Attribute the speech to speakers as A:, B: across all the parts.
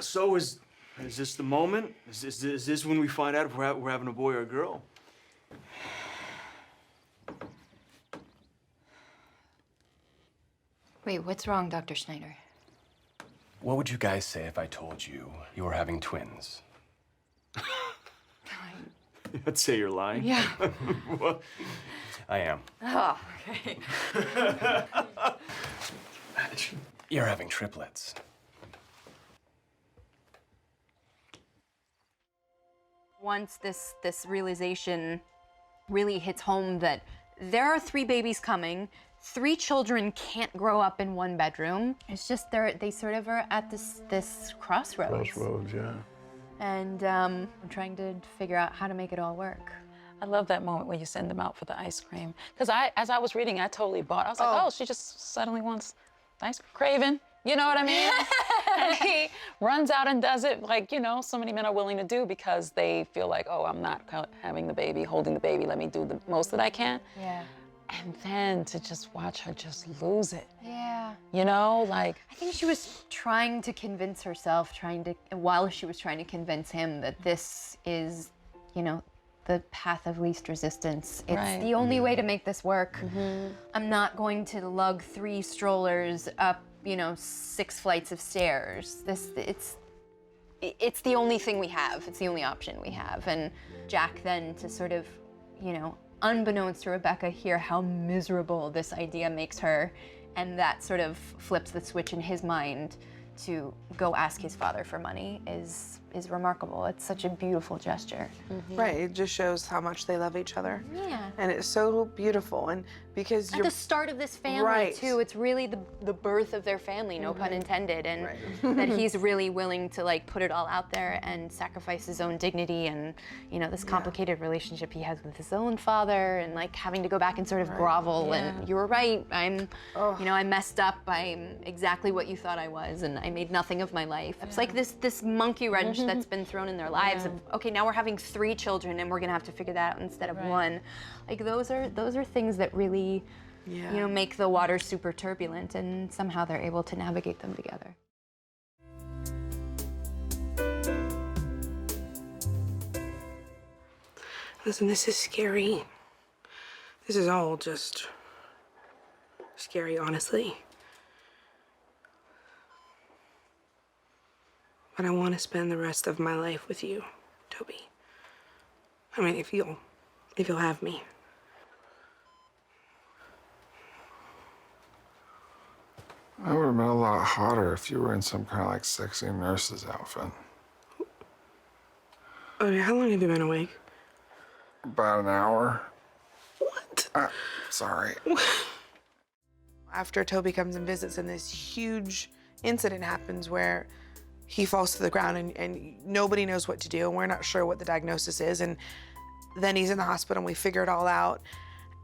A: So is this the moment? Is this when we find out if we're having a boy or a girl?
B: Wait, what's wrong, Dr. Schneider?
C: What would you guys say if I told you you were having twins?
A: I'd say you're lying.
B: Yeah.
A: What?
C: I am.
B: Oh, okay.
C: You're having triplets.
B: Once this realization really hits home that there are 3 babies coming, 3 children can't grow up in 1 bedroom. It's just they sort of are at this crossroads.
A: Crossroads, yeah.
B: And I'm trying to figure out how to make it all work.
D: I love that moment when you send them out for the ice cream. Because as I was reading, I totally bought. I was like, oh, she just suddenly wants ice cream. Craving, you know what I mean? And he runs out and does it like, you know, so many men are willing to do because they feel like, oh, I'm not having the baby, holding the baby. Let me do the most that I can.
B: Yeah.
D: And then to just watch her just lose it.
B: Yeah.
D: You know, like.
B: I think she was trying to convince herself, while she was trying to convince him that this is, you know, the path of least resistance. It's the only way to make this work. I'm not going to lug 3 strollers up, you know, 6 flights of stairs. It's the only thing we have. It's the only option we have. And Jack then to sort of, you know, unbeknownst to Rebecca, hear how miserable this idea makes her, and that sort of flips the switch in his mind to go ask his father for money is remarkable. It's such a beautiful gesture.
E: Right, it just shows how much they love each other.
B: Yeah.
E: And it's so beautiful, and because
B: At the start of this family, too, it's really the birth of their family, no pun intended, and that he's really willing to, like, put it all out there and sacrifice his own dignity and, you know, this complicated relationship he has with his own father and, like, having to go back and sort of grovel and, you were right, you know, I messed up, I'm exactly what you thought I was, and I made nothing of my life. It's like this monkey wrench that's been thrown in their lives of, okay, now we're having 3 children and we're gonna have to figure that out instead of 1. Like, those are things that really, you know, make the water super turbulent, and somehow they're able to navigate them together.
E: Listen, this is scary. This is all just scary, honestly. But I want to spend the rest of my life with you, Toby. I mean, if you'll have me.
F: I would have been a lot hotter if you were in some kind of like sexy nurse's outfit.
E: Okay, how long have you been awake?
F: About an hour.
E: What?
F: Sorry.
E: After Toby comes and visits and this huge incident happens where he falls to the ground and nobody knows what to do, and we're not sure what the diagnosis is, and then he's in the hospital and we figure it all out,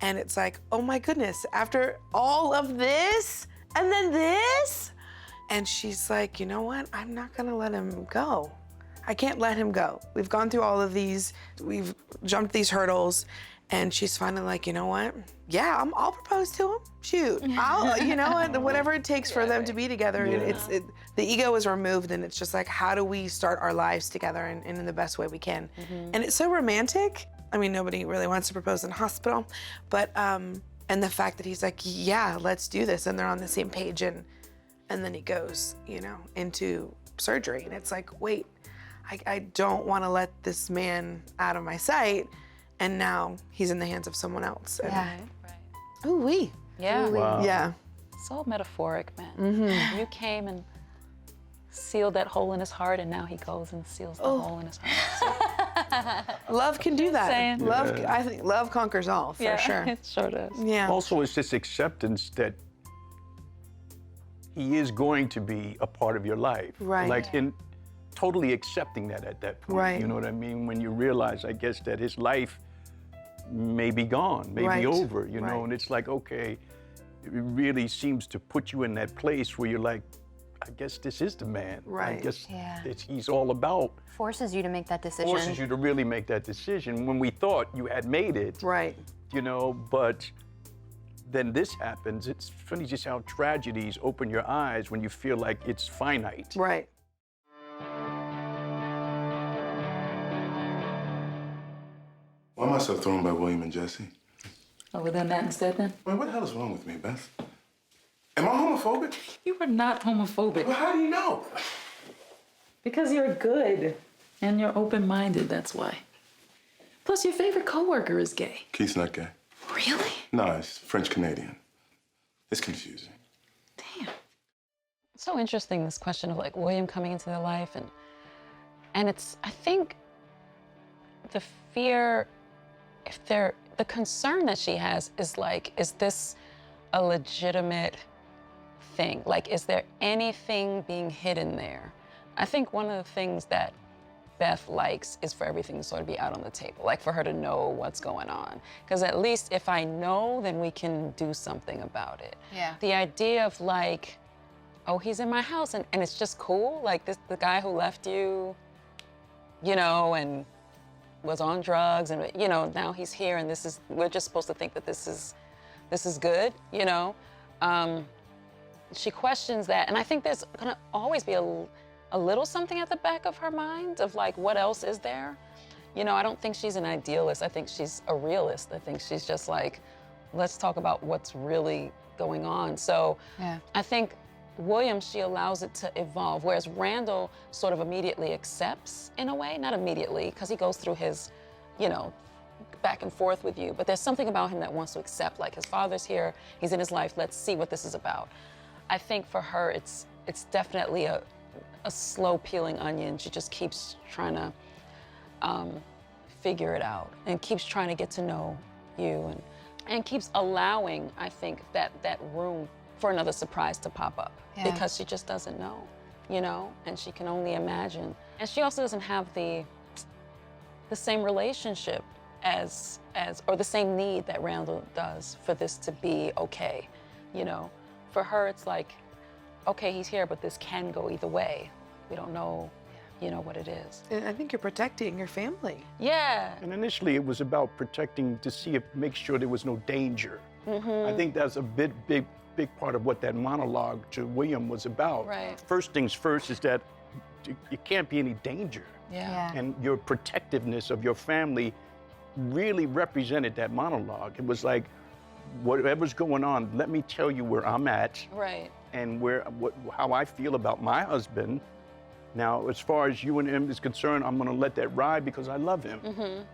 E: and it's like, oh my goodness, after all of this, and then this? And she's like, you know what? I'm not gonna let him go. I can't let him go. We've gone through all of these, we've jumped these hurdles, and she's finally like, you know what? Yeah, I'll propose to him. Shoot, you know, whatever it takes for them to be together. The ego is removed, and it's just like, how do we start our lives together and in the best way we can? And it's so romantic. I mean, nobody really wants to propose in a hospital, but and the fact that he's like, yeah, let's do this, and they're on the same page, and then he goes, you know, into surgery, and it's like, wait, I don't want to let this man out of my sight, and now he's in the hands of someone else. And, ooh wee.
D: Yeah.
A: Wow.
E: Yeah.
D: So metaphoric, man. You came and sealed that hole in his heart, and now he goes and seals the hole in his heart.
E: Love can do that.
D: saying.
E: Love, I think love conquers all, for sure.
D: It sure does.
E: Yeah.
G: Also, it's this acceptance that he is going to be a part of your life.
E: Right.
G: Like, in totally accepting that at that point.
E: Right.
G: You know what I mean? When you realize, I guess, that his life may be gone, may
E: Right.
G: be over, you know?
E: Right.
G: And it's like, okay, it really seems to put you in that place where you're like, I guess this is the man.
E: Right.
G: I guess
B: Yeah.
G: he's all about.
B: Forces you to make that decision.
G: Forces you to really make that decision when we thought you had made it.
E: Right.
G: You know, but then this happens. It's funny just how tragedies open your eyes when you feel like it's finite.
E: Right.
F: myself thrown by William and Jesse.
H: Oh, well, then that instead, then?
F: Man, what the hell is wrong with me, Beth? Am I homophobic?
H: You are not homophobic.
F: Well, how do you know?
H: Because you're good. And you're open-minded, that's why. Plus, your favorite coworker is gay.
F: Keith's not gay.
H: Really?
F: No, he's French-Canadian. It's confusing.
H: Damn.
D: It's so interesting, this question of like William coming into their life, and it's, I think, the fear, the concern that she has is like, is this a legitimate thing? Like, is there anything being hidden there? I think one of the things that Beth likes is for everything to sort of be out on the table, like for her to know what's going on. Because at least if I know, then we can do something about it.
B: Yeah.
D: The idea of like, oh, he's in my house and it's just cool, like the guy who left you, you know, and was on drugs and, you know, now he's here and we're just supposed to think that this is good, you know? She questions that, and I think there's gonna always be a little something at the back of her mind of like, what else is there? You know, I don't think she's an idealist. I think she's a realist. I think she's just like, let's talk about what's really going on. So
B: Yeah.
D: I think William, she allows it to evolve, whereas Randall sort of immediately accepts in a way, not immediately, because he goes through his, you know, back and forth with you, but there's something about him that wants to accept, like his father's here, he's in his life, let's see what this is about. I think for her, it's definitely a slow peeling onion. She just keeps trying to figure it out and keeps trying to get to know you and keeps allowing, I think, that room for another surprise to pop up.
B: Yeah.
D: Because she just doesn't know, you know, and she can only imagine. And she also doesn't have the same relationship or the same need that Randall does for this to be okay, you know. For her, it's like, okay, he's here, but this can go either way. We don't know, you know, what it is.
E: And I think you're protecting your family.
D: Yeah.
G: And initially it was about protecting to make sure there was no danger. I think that's a big part of what that monologue to William was about.
D: Right.
G: First things first is that it can't be any danger.
D: Yeah.
G: And your protectiveness of your family really represented that monologue. It was like, whatever's going on, let me tell you where I'm at.
D: Right.
G: And how I feel about my husband. Now, as far as you and him is concerned, I'm gonna let that ride because I love him.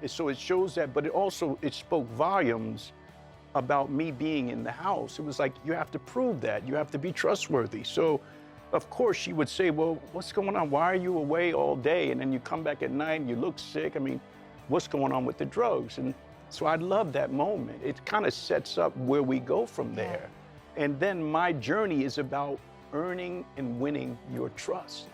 G: And so it shows that, but it spoke volumes about me being in the house. It was like, you have to prove that. You have to be trustworthy. So, of course, she would say, well, what's going on? Why are you away all day? And then you come back at night and you look sick. I mean, what's going on with the drugs? And so I love that moment. It kind of sets up where we go from there. And then my journey is about earning and winning your trust.